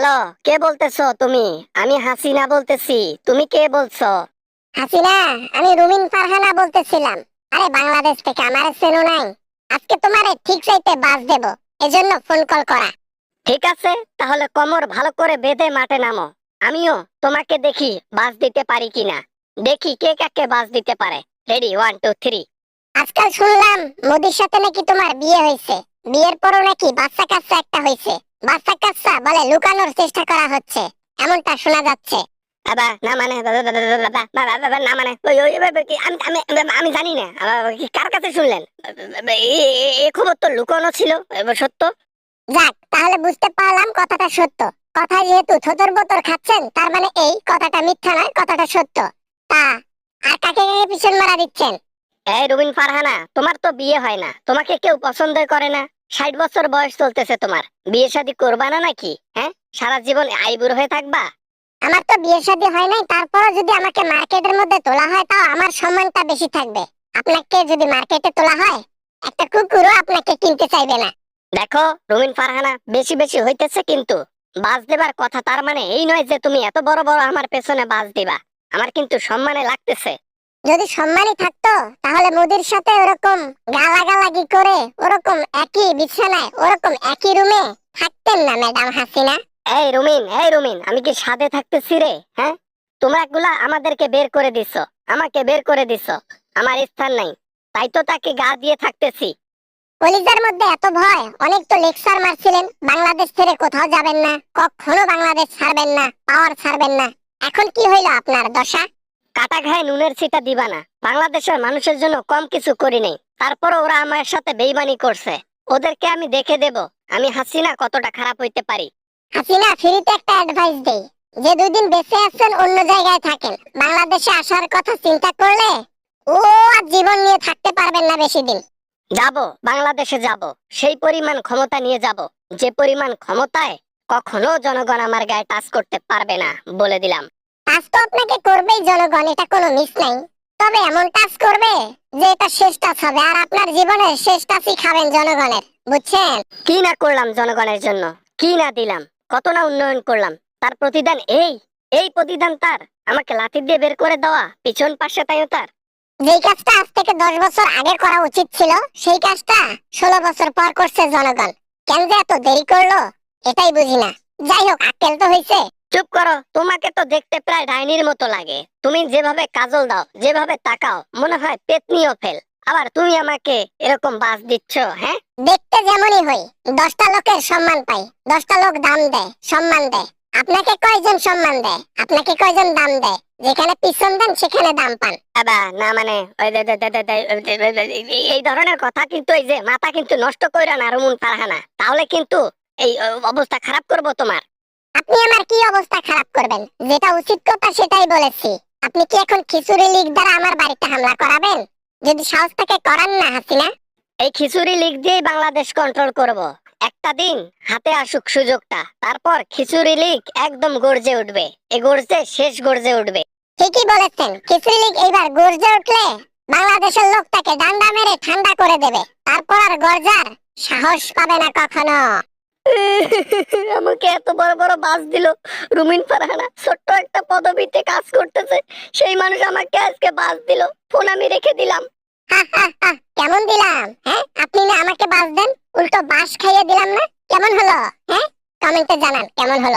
Hello, কে বলতেছো তুমি? আমি হাসিনা বলতেছি। তুমি কে বলছো? হাসিনা, আমি রুমিন ফারহানা বলতেছিলাম। আরে বাংলাদেশ থেকে আমারে চেনো নাই? আজকে তোমারে ঠিক চাইতে বাস দেব, এজন্য ফোন কল করা। ঠিক আছে, তাহলে কোমর ভালো করে বেঁধে মাঠে নামো। আমিও তোমাকে দেখি বাস দিতে পারি কিনা। দেখি কে কাকে বাস দিতে পারে। রেডি, 1 2 3। আজকাল শুনলাম মোদির সাথে নাকি তোমার বিয়ে হয়েছে। বিয়ের পরও নাকি বাচ্চা কাচ্চা একটা হয়েছে। বাচ্চা কাচ্চা বলে লুকানোর চেষ্টা করা হচ্ছে, এমনটা শোনা যাচ্ছে। বাবা না মানে না মানে আমি জানি না। কার কাছে শুনলেন? এ খবর তো লুকানো ছিল। সত্য। যাক, তাহলে বুঝতে পারলাম কথাটা সত্য। কথা যেহেতু থতর বতর খাচ্ছেন, তার মানে এই কথাটা মিথ্যা নয়, কথাটা সত্য। তা আর কাকে কাকে পিছন মারা দিচ্ছেন? এই রুবিন ফারহানা, তোমার তো বিয়ে হয় না, তোমাকে কেউ পছন্দ করে না। 60 বছর বয়স চলতেছে তোমার, বিয়ে শাদী করবা না নাকি? হ্যাঁ, সারা জীবন আইবুড়ো হয়ে থাকবা? আমার তো বিয়ে শাদী হয় নাই, তারপরও যদি আমাকে মার্কেটের মধ্যে তোলা হয় তাও আমার সম্মানটা বেশি থাকবে। আপনাকে যদি মার্কেটে তোলা হয়, একটা কুকুরও আপনাকে কিনতে চাইবে না। দেখো রুবিন ফারহানা, বেশি বেশি হইতেছে কিন্তু। বাস দেবার কথা তার মানে এই নয় যে তুমি এত বড় বড় আমার পেছনে বাস দিবা। আমার কিন্তু সম্মানে লাগতেছে। যদি সম্মানই থাকতো তাহলে মোদির সাথে ওরকম গালাগালাগি করে, ওরকম একই বিছানায়, ওরকম একই রুমে থাকতেন না ম্যাডাম হাসিনা। এই রুমিন, আমি কি সাথে থাকতেছি রে? হ্যাঁ, তোমরা গুলা আমাদেরকে বের করে দিছো, আমাকে বের করে দিছো। আমার স্থান নাই, তাই তো তাকে গা দিয়ে থাকতেছি। কলিজার মধ্যে এত ভয়, অনেক তো লেকচার মারছিলেন বাংলাদেশ ছেড়ে কোথাও যাবেন না, কখনো বাংলাদেশ ছাড়বেন না, পাওয়ার ছাড়বেন না। এখন কি হইল আপনার দশা? কাটা ঘায়ে নুনের ছিটা দিবা না। বাংলাদেশের মানুষের জন্য কম কিছু করি নাই, তারপরও ওরা আমার সাথে বেইমানি করছে। ওদেরকে আমি দেখে দেব আমি হাসিনা কতটা খারাপ হইতে পারি। হাসিনা, ফ্রিতে একটা অ্যাডভাইস দেই। যে 2 দিন বেঁচে আছেন অন্য জায়গায় থাকেন, বাংলাদেশে আসার কথা চিন্তা করলে ও আর জীবন নিয়ে থাকতে পারবেন না বেশি দিন। যাব, বাংলাদেশে যাব, সেই পরিমাণ ক্ষমতা নিয়ে যাব যে পরিমাণ ক্ষমতায় কখনো জনগণ আমার গায়ে টাচ করতে পারবে না, বলে দিলাম। টাচ তো আপনাকে করবেই জনগণ, এটা কোনো মিস নাই। তবে এমন টাচ করবে যে এটা শেষ টাচ হবে, আর আপনার জীবনের শেষ টাচই খাবেন জনগণের, বুঝছেন? কি না করলাম জনগণের জন্য, কি না দিলাম, কত না উন্নয়ন করলাম। তার প্রতিদান এই, এই প্রতিদান তার আমাকে লাথি দিয়ে বের করে দেওয়া, পিছন পাশে তাইও তার। যেই কাজটা আজ থেকে 10 বছর আগে করা উচিত ছিল, সেই কাজটা 16 বছর পর করছে জনগণ। কেন যে এত দেরি করলো, এটাই বুঝি না। যাই হোক, আক্কেল তো হয়েছে। চুপ করো, তোমাকে তো দেখতে প্রায় ডাইনির মতো লাগে। তুমি যেভাবে কাজল দাও, যেভাবে তাকাও, মনে হয় পেতনিও ফেল। আবার তুমি আমাকে এরকম বাস দিচ্ছ? হ্যাঁ, দেখতে যেমনই হই, 10টা লোকের সম্মান পাই, 10টা লোক দাম দেয়, সম্মান দেয়। আপনাকে কয়জন সম্মান দেয়? আপনাকে কয়জন দাম দেয়? যেখানে পিছন দেন সেখানে দাম পান। বাবা না মানে এই ধরনের কথা কিন্তু, এই যে মাথা কিন্তু নষ্ট কইরা না রুমুন ফারহানা, তাহলে কিন্তু এই অবস্থা খারাপ করব তোমার। আপনি আমার কি অবস্থা খারাপ করবেন? যেটা উচিত কথা সেটাই বলেছি। আপনি কি এখন খিচুড়ি লিগ দ্বারা আমার বাড়িতে হামলা করাবেন? যদি সাহস থাকে করান না হাসিনা। এই খিচুড়ি লিগ দিয়েই বাংলাদেশ কন্ট্রোল করব। একটা দিন হাতে আসুক সুযোগটা, তারপর খিচুড়ি লিগ একদম গর্জে উঠবে। এ গর্জে শেষ গর্জে উঠবে। ঠিকই বলেছেন, খিচুড়ি লিগ এইবার গর্জে উঠলে বাংলাদেশের লোকটাকে ডান্ডা মেরে ঠান্ডা করে দেবে, তারপর আর গর্জার সাহস পাবে না কখনো। আমাকে এত বড় বড় বাস দিল রুমিন ফারহানা, ছোট্ট একটা পদবিতে কাজ করতেছে সেই মানুষ আমাকে আজকে বাস দিল। ফোন আমি রেখে দিলাম। হা হা হা, কেমন দিলাম? হ্যাঁ, আপনি না আমাকে বাস দেন, উল্টো বাস খাইয়ে দিলাম না? কেমন হলো? হ্যাঁ, কমেন্টে জানান কেমন হলো।